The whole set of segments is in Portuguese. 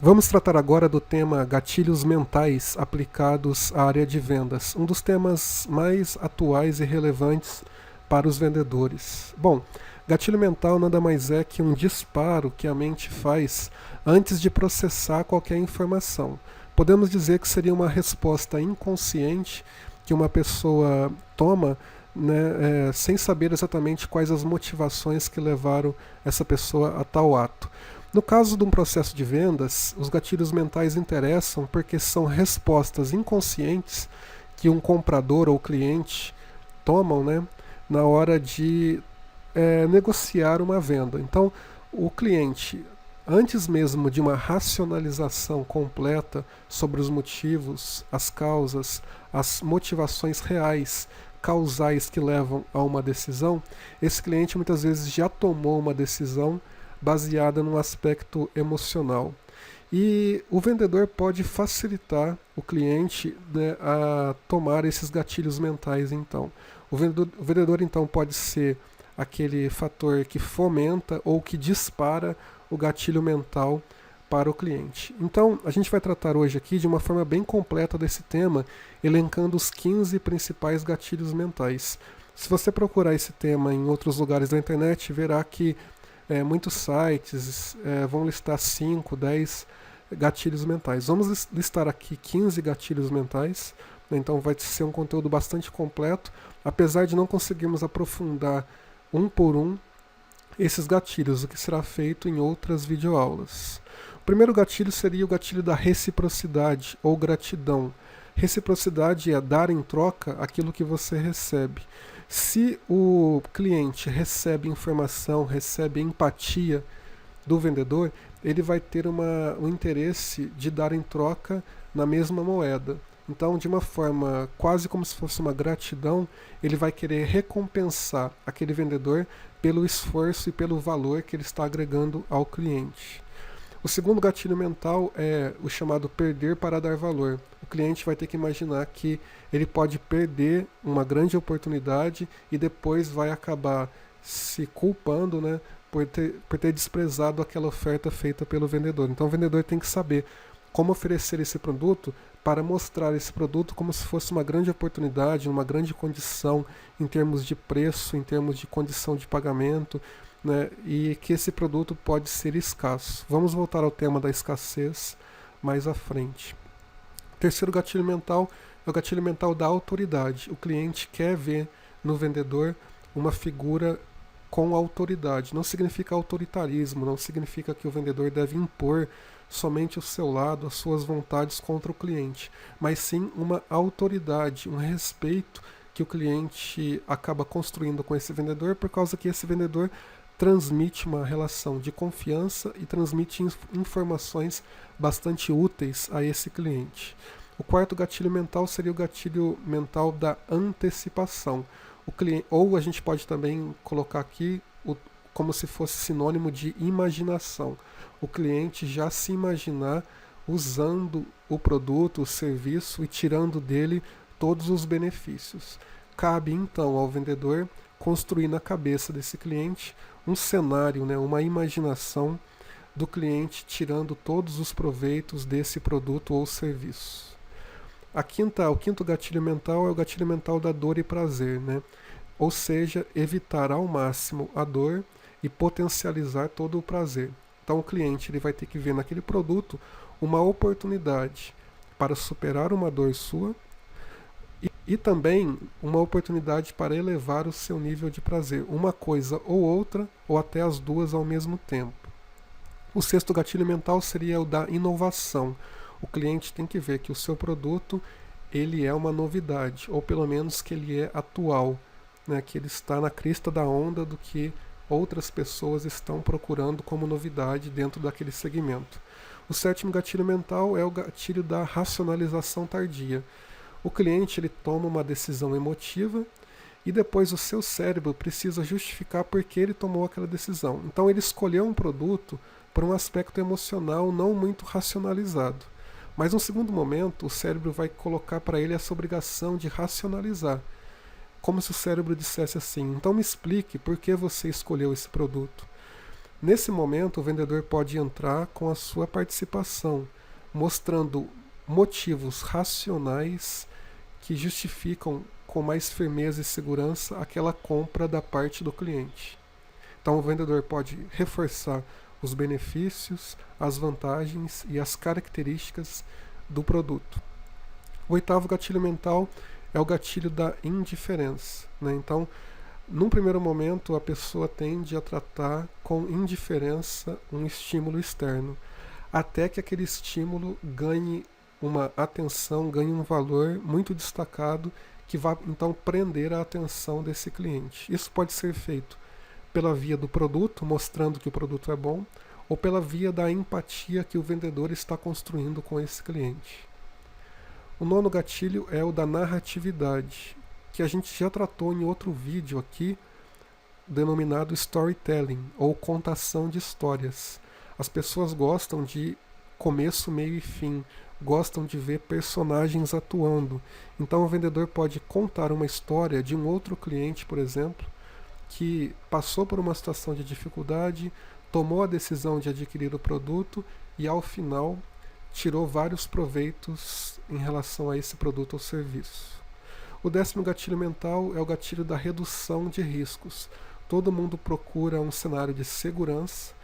Vamos tratar agora do tema gatilhos mentais aplicados à área de vendas, um dos temas mais atuais e relevantes para os vendedores. Bom, gatilho mental nada mais é que um disparo que a mente faz antes de processar qualquer informação. Podemos dizer que seria uma resposta inconsciente que uma pessoa toma, né, sem saber exatamente quais as motivações que levaram essa pessoa a tal ato. No caso de um processo de vendas, os gatilhos mentais interessam porque são respostas inconscientes que um comprador ou cliente tomam, né, na hora de negociar uma venda. Então, o cliente, antes mesmo de uma racionalização completa sobre os motivos, as causas, as motivações reais, causais que levam a uma decisão, esse cliente muitas vezes já tomou uma decisão baseada num aspecto emocional. E o vendedor pode facilitar o cliente, né, a tomar esses gatilhos mentais. Então, o vendedor então pode ser aquele fator que fomenta ou que dispara o gatilho mental para o cliente. Então, a gente vai tratar hoje aqui de uma forma bem completa desse tema, elencando os 15 principais gatilhos mentais. Se você procurar esse tema em outros lugares da internet, verá que muitos sites vão listar 5, 10 gatilhos mentais. Vamos listar aqui 15 gatilhos mentais, né? Então vai ser um conteúdo bastante completo, apesar de não conseguirmos aprofundar um por um esses gatilhos, o que será feito em outras videoaulas. O primeiro gatilho seria o gatilho da reciprocidade ou gratidão. Reciprocidade é dar em troca aquilo que você recebe. Se o cliente recebe informação, recebe empatia do vendedor, ele vai ter um interesse de dar em troca na mesma moeda. Então, de uma forma quase como se fosse uma gratidão, ele vai querer recompensar aquele vendedor pelo esforço e pelo valor que ele está agregando ao cliente. O segundo gatilho mental é o chamado perder para dar valor. O cliente vai ter que imaginar que ele pode perder uma grande oportunidade e depois vai acabar se culpando, né, por ter desprezado aquela oferta feita pelo vendedor. Então o vendedor tem que saber como oferecer esse produto para mostrar esse produto como se fosse uma grande oportunidade, uma grande condição em termos de preço, em termos de condição de pagamento, né, e que esse produto pode ser escasso. Vamos voltar ao tema da escassez mais à frente. O terceiro gatilho mental é o gatilho mental da autoridade. O cliente quer ver no vendedor uma figura com autoridade. Não significa autoritarismo, não significa que o vendedor deve impor somente o seu lado, as suas vontades contra o cliente, mas sim uma autoridade, um respeito que o cliente acaba construindo com esse vendedor, por causa que esse vendedor transmite uma relação de confiança e transmite informações bastante úteis a esse cliente. O quarto gatilho mental seria o gatilho mental da antecipação. O cliente, ou a gente pode também colocar aqui como se fosse sinônimo de imaginação. O cliente já se imaginar usando o produto, o serviço e tirando dele todos os benefícios. Cabe então ao vendedor construir na cabeça desse cliente um cenário, né, uma imaginação do cliente tirando todos os proveitos desse produto ou serviço. O quinto gatilho mental é o gatilho mental da dor e prazer, né? Ou seja, evitar ao máximo a dor e potencializar todo o prazer. Então o cliente ele vai ter que ver naquele produto uma oportunidade para superar uma dor sua e também uma oportunidade para elevar o seu nível de prazer, uma coisa ou outra, ou até as duas ao mesmo tempo. O sexto gatilho mental seria o da inovação. O cliente tem que ver que o seu produto ele é uma novidade, ou pelo menos que ele é atual, né, que ele está na crista da onda do que outras pessoas estão procurando como novidade dentro daquele segmento. O sétimo gatilho mental é o gatilho da racionalização tardia. O cliente ele toma uma decisão emotiva e depois o seu cérebro precisa justificar por que ele tomou aquela decisão. Então ele escolheu um produto por um aspecto emocional não muito racionalizado. Mas no segundo momento, o cérebro vai colocar para ele essa obrigação de racionalizar. Como se o cérebro dissesse assim: então me explique por que você escolheu esse produto. Nesse momento, o vendedor pode entrar com a sua participação, mostrando motivos racionais que justificam com mais firmeza e segurança aquela compra da parte do cliente. Então, o vendedor pode reforçar os benefícios, as vantagens e as características do produto. O oitavo gatilho mental é o gatilho da indiferença, né? Então, num primeiro momento, a pessoa tende a tratar com indiferença um estímulo externo, até que aquele estímulo ganhe uma atenção, ganhe um valor muito destacado que vai então prender a atenção desse cliente. Isso pode ser feito pela via do produto, mostrando que o produto é bom, ou pela via da empatia que o vendedor está construindo com esse cliente. O nono gatilho é o da narratividade, que a gente já tratou em outro vídeo aqui, denominado storytelling, ou contação de histórias. As pessoas gostam de começo, meio e fim, gostam de ver personagens atuando. Então o vendedor pode contar uma história de um outro cliente, por exemplo, que passou por uma situação de dificuldade, tomou a decisão de adquirir o produto e ao final tirou vários proveitos em relação a esse produto ou serviço. O décimo gatilho mental é o gatilho da redução de riscos. Todo mundo procura um cenário de segurança,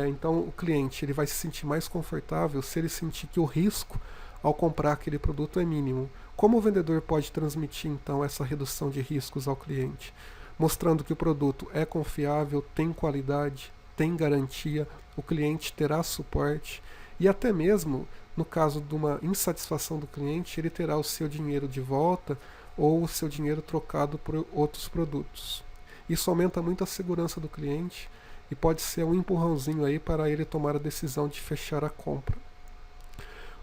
então o cliente ele vai se sentir mais confortável se ele sentir que o risco ao comprar aquele produto é mínimo. Como o vendedor pode transmitir então essa redução de riscos ao cliente? Mostrando que o produto é confiável, tem qualidade, tem garantia, o cliente terá suporte e até mesmo no caso de uma insatisfação do cliente, ele terá o seu dinheiro de volta ou o seu dinheiro trocado por outros produtos. Isso aumenta muito a segurança do cliente e pode ser um empurrãozinho aí para ele tomar a decisão de fechar a compra.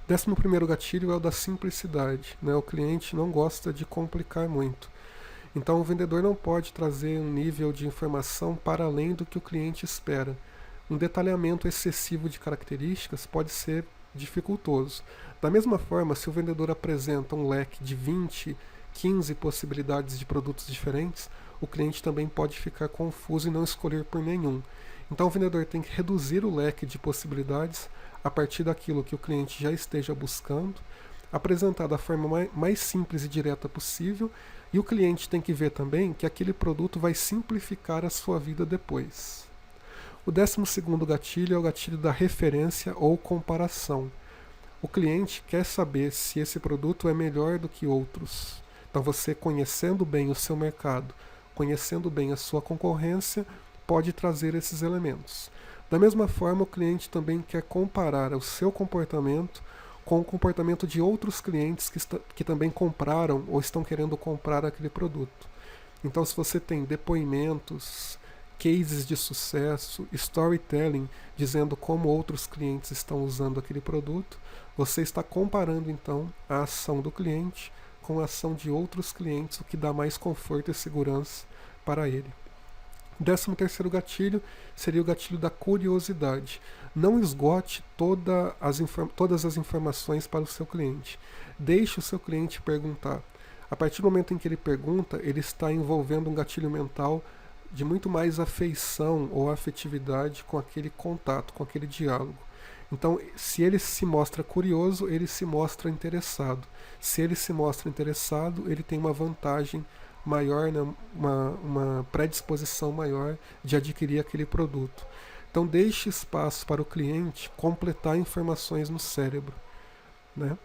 O 11º gatilho é o da simplicidade, né? O cliente não gosta de complicar muito. Então o vendedor não pode trazer um nível de informação para além do que o cliente espera. Um detalhamento excessivo de características pode ser dificultoso. Da mesma forma, se o vendedor apresenta um leque de 20, 15 possibilidades de produtos diferentes, o cliente também pode ficar confuso e não escolher por nenhum. Então o vendedor tem que reduzir o leque de possibilidades a partir daquilo que o cliente já esteja buscando, apresentar da forma mais simples e direta possível, e o cliente tem que ver também que aquele produto vai simplificar a sua vida depois. O 12º gatilho é o gatilho da referência ou comparação. O cliente quer saber se esse produto é melhor do que outros. Então você, conhecendo bem o seu mercado, conhecendo bem a sua concorrência, pode trazer esses elementos. Da mesma forma, o cliente também quer comparar o seu comportamento com o comportamento de outros clientes que também compraram ou estão querendo comprar aquele produto. Então, se você tem depoimentos, cases de sucesso, storytelling, dizendo como outros clientes estão usando aquele produto, você está comparando então a ação do cliente com a ação de outros clientes, o que dá mais conforto e segurança para ele. O 13º gatilho seria o gatilho da curiosidade. Não esgote todas as informações para o seu cliente. Deixe o seu cliente perguntar. A partir do momento em que ele pergunta, ele está envolvendo um gatilho mental de muito mais afeição ou afetividade com aquele contato, com aquele diálogo. Então, se ele se mostra curioso, ele se mostra interessado. Se ele se mostra interessado, ele tem uma vantagem maior, né, uma predisposição maior de adquirir aquele produto. Então deixe espaço para o cliente completar informações no cérebro, né?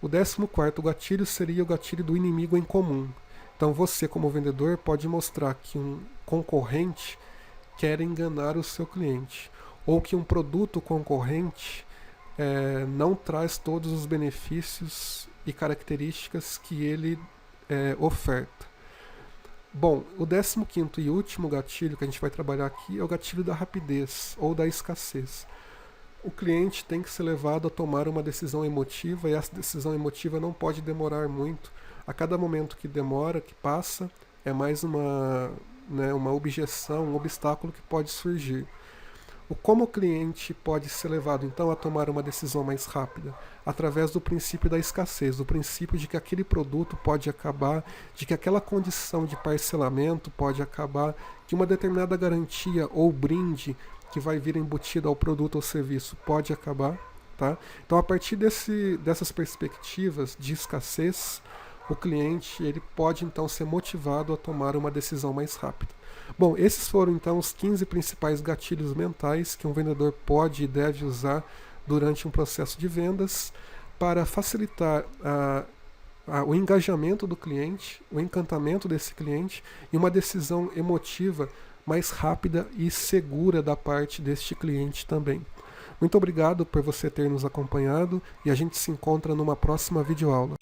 O 14º gatilho seria o gatilho do inimigo em comum. Então você, como vendedor, pode mostrar que um concorrente quer enganar o seu cliente, ou que um produto concorrente não traz todos os benefícios e características que ele oferta. Bom, o 15º e último gatilho que a gente vai trabalhar aqui é o gatilho da rapidez ou da escassez. O cliente tem que ser levado a tomar uma decisão emotiva e essa decisão emotiva não pode demorar muito. A cada momento que demora, que passa, é mais uma objeção, um obstáculo que pode surgir. Como o cliente pode ser levado então a tomar uma decisão mais rápida? Através do princípio da escassez, do princípio de que aquele produto pode acabar, de que aquela condição de parcelamento pode acabar, que uma determinada garantia ou brinde que vai vir embutida ao produto ou serviço pode acabar. Tá? Então, a partir dessas perspectivas de escassez, o cliente ele pode então ser motivado a tomar uma decisão mais rápida. Bom, esses foram então os 15 principais gatilhos mentais que um vendedor pode e deve usar durante um processo de vendas para facilitar o engajamento do cliente, o encantamento desse cliente e uma decisão emotiva mais rápida e segura da parte deste cliente também. Muito obrigado por você ter nos acompanhado e a gente se encontra numa próxima videoaula.